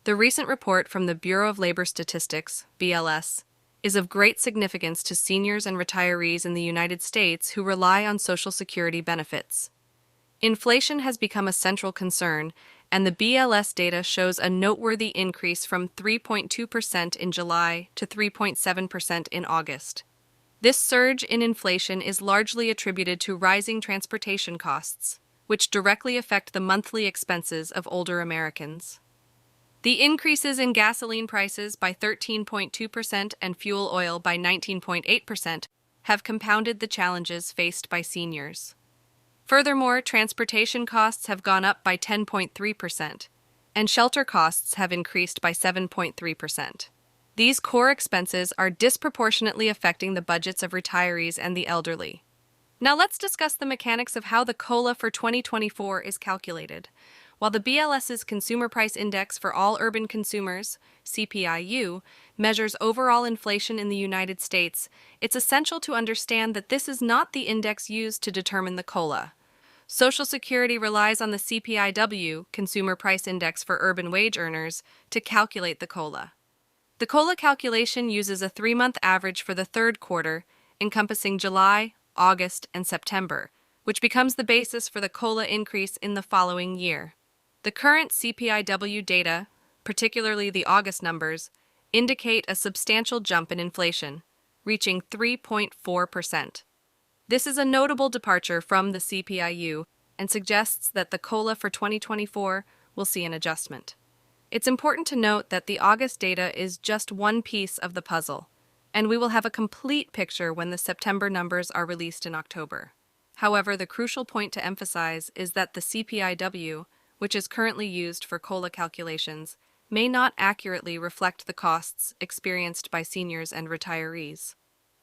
The recent report from the Bureau of Labor Statistics, BLS, is of great significance to seniors and retirees in the United States who rely on Social Security benefits. Inflation has become a central concern, and the BLS data shows a noteworthy increase from 3.2% in July to 3.7% in August. This surge in inflation is largely attributed to rising transportation costs, which directly affect the monthly expenses of older Americans. The increases in gasoline prices by 13.2% and fuel oil by 19.8% have compounded the challenges faced by seniors. Furthermore, transportation costs have gone up by 10.3%, and shelter costs have increased by 7.3%. These core expenses are disproportionately affecting the budgets of retirees and the elderly. Now let's discuss the mechanics of how the COLA for 2024 is calculated. While the BLS's Consumer Price Index for all urban consumers, CPIU, measures overall inflation in the United States, it's essential to understand that this is not the index used to determine the COLA. Social Security relies on the CPIW, Consumer Price Index for urban wage earners, to calculate the COLA. The COLA calculation uses a 3-month average for the third quarter, encompassing July, August, and September, which becomes the basis for the COLA increase in the following year. The current CPIW data, particularly the August numbers, indicate a substantial jump in inflation, reaching 3.4%. This is a notable departure from the CPIU and suggests that the COLA for 2024 will see an adjustment. It's important to note that the August data is just one piece of the puzzle, and we will have a complete picture when the September numbers are released in October. However, the crucial point to emphasize is that the CPIW, which is currently used for COLA calculations, may not accurately reflect the costs experienced by seniors and retirees.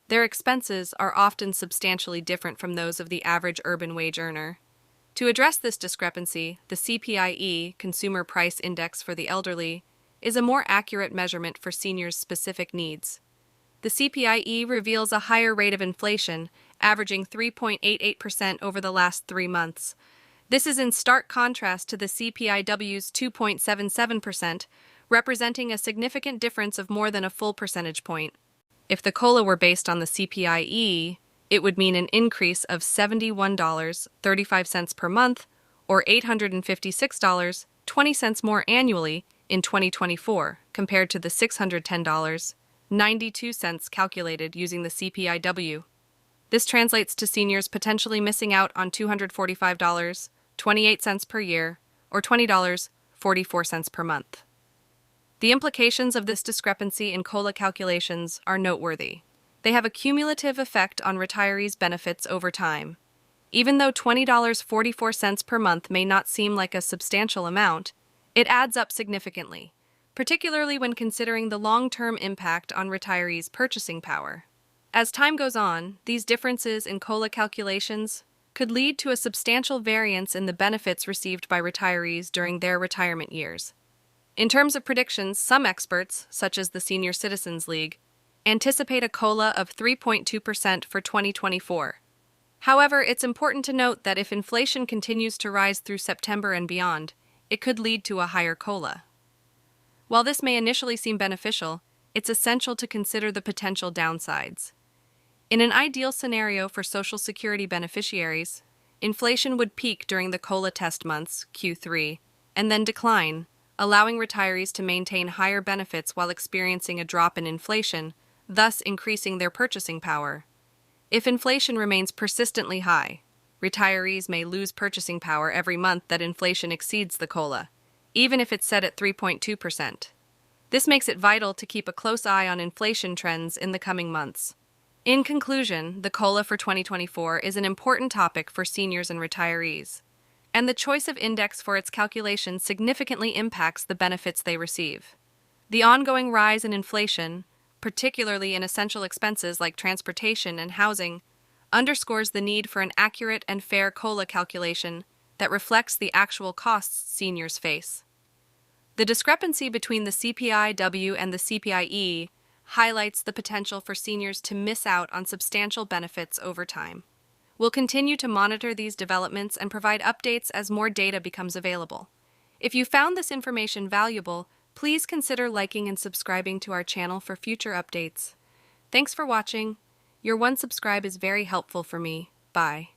Their expenses are often substantially different from those of the average urban wage earner. To address this discrepancy, the CPIE, Consumer Price Index for the elderly, is a more accurate measurement for seniors' specific needs. The CPIE reveals a higher rate of inflation, averaging 3.88% over the last 3 months. This is in stark contrast to the CPIW's 2.77%, representing a significant difference of more than a full percentage point. If the COLA were based on the CPIE, it would mean an increase of $71.35 per month, or $856.20 more annually in 2024, compared to the $610.92 calculated using the CPIW. This translates to seniors potentially missing out on $245.28 per year, or $20.44 per month. The implications of this discrepancy in COLA calculations are noteworthy. They have a cumulative effect on retirees' benefits over time. Even though $20.44 per month may not seem like a substantial amount, it adds up significantly, particularly when considering the long-term impact on retirees' purchasing power. As time goes on, these differences in COLA calculations could lead to a substantial variance in the benefits received by retirees during their retirement years. In terms of predictions, some experts, such as the Senior Citizens League, anticipate a COLA of 3.2% for 2024. However, it's important to note that if inflation continues to rise through September and beyond, it could lead to a higher COLA. While this may initially seem beneficial, it's essential to consider the potential downsides. In an ideal scenario for Social Security beneficiaries, inflation would peak during the COLA test months, Q3, and then decline, allowing retirees to maintain higher benefits while experiencing a drop in inflation, thus increasing their purchasing power. If inflation remains persistently high, retirees may lose purchasing power every month that inflation exceeds the COLA, even if it's set at 3.2%. This makes it vital to keep a close eye on inflation trends in the coming months. In conclusion, the COLA for 2024 is an important topic for seniors and retirees, and the choice of index for its calculation significantly impacts the benefits they receive. The ongoing rise in inflation, particularly in essential expenses like transportation and housing, underscores the need for an accurate and fair COLA calculation that reflects the actual costs seniors face. The discrepancy between the CPIW and the CPIE highlights the potential for seniors to miss out on substantial benefits over time. We'll continue to monitor these developments and provide updates as more data becomes available. If you found this information valuable, Please consider liking and subscribing to our channel for future updates. Thanks for watching. Your one subscribe is very helpful for me. Bye.